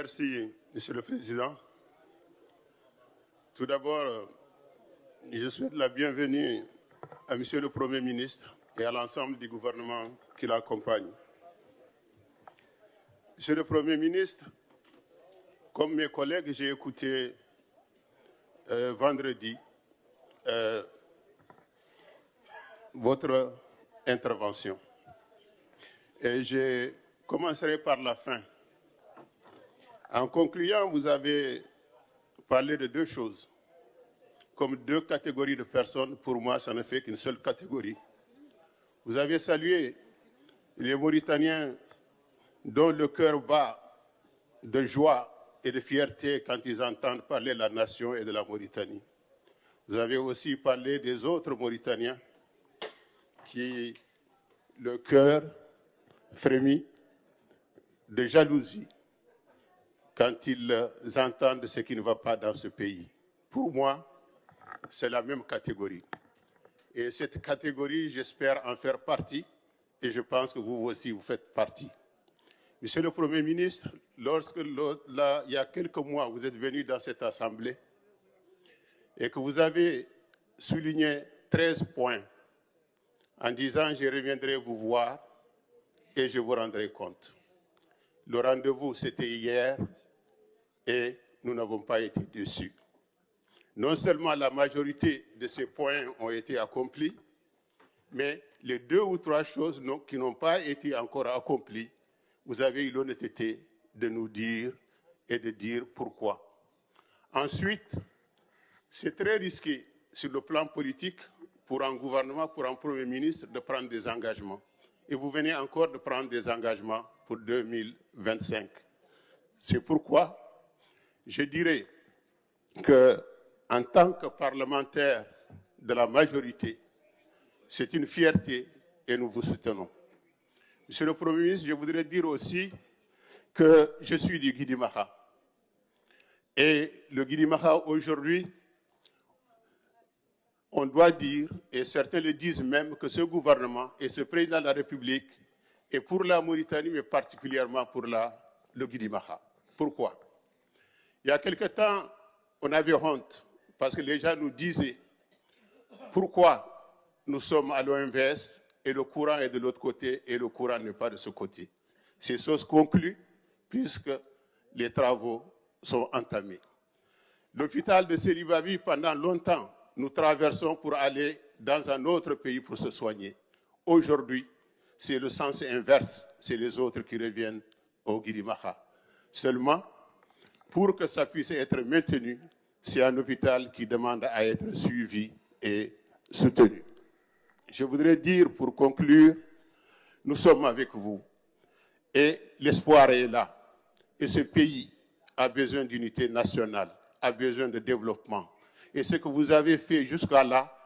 Merci, Monsieur le Président. Tout d'abord, je souhaite la bienvenue à Monsieur le Premier ministre et à l'ensemble du gouvernement qui l'accompagne. Monsieur le Premier ministre, comme mes collègues, j'ai écouté vendredi votre intervention. Et je commencerai par la fin. En concluant, vous avez parlé de deux choses. Comme deux catégories de personnes, pour moi, ça ne fait qu'une seule catégorie. Vous avez salué les Mauritaniens dont le cœur bat de joie et de fierté quand ils entendent parler de la nation et de la Mauritanie. Vous avez aussi parlé des autres Mauritaniens qui, le cœur frémit de jalousie quand ils entendent ce qui ne va pas dans ce pays. Pour moi, c'est la même catégorie. Et cette catégorie, j'espère en faire partie, et je pense que vous aussi, vous faites partie. Monsieur le Premier ministre, lorsque il y a quelques mois, vous êtes venu dans cette assemblée et que vous avez souligné 13 points en disant « je reviendrai vous voir et je vous rendrai compte ». Le rendez-vous, c'était hier et nous n'avons pas été déçus. Non seulement la majorité de ces points ont été accomplis, mais les 2 ou 3 choses qui n'ont pas été encore accomplies, vous avez eu l'honnêteté de nous dire et de dire pourquoi. Ensuite, c'est très risqué sur le plan politique pour un gouvernement, pour un Premier ministre, de prendre des engagements. Et vous venez encore de prendre des engagements pour 2025. C'est pourquoi je dirais qu'en tant que parlementaire de la majorité, c'est une fierté et nous vous soutenons. Monsieur le Premier ministre, je voudrais dire aussi que je suis du Guidimaha. Et le Guidimaha, aujourd'hui, on doit dire, et certains le disent même, que ce gouvernement et ce président de la République est pour la Mauritanie, mais particulièrement pour le Guidimaha. Pourquoi? Il y a quelque temps, on avait honte, parce que les gens nous disaient pourquoi nous sommes à l'OMVS et le courant est de l'autre côté et le courant n'est pas de ce côté. C'est chose conclue puisque les travaux sont entamés. L'hôpital de Sélibavi, pendant longtemps, nous traversons pour aller dans un autre pays pour se soigner. Aujourd'hui, c'est le sens inverse, c'est les autres qui reviennent au Guidimaha. Seulement, pour que ça puisse être maintenu, c'est un hôpital qui demande à être suivi et soutenu. Je voudrais dire, pour conclure, nous sommes avec vous et l'espoir est là. Et ce pays a besoin d'unité nationale, a besoin de développement. Et ce que vous avez fait jusqu'à là,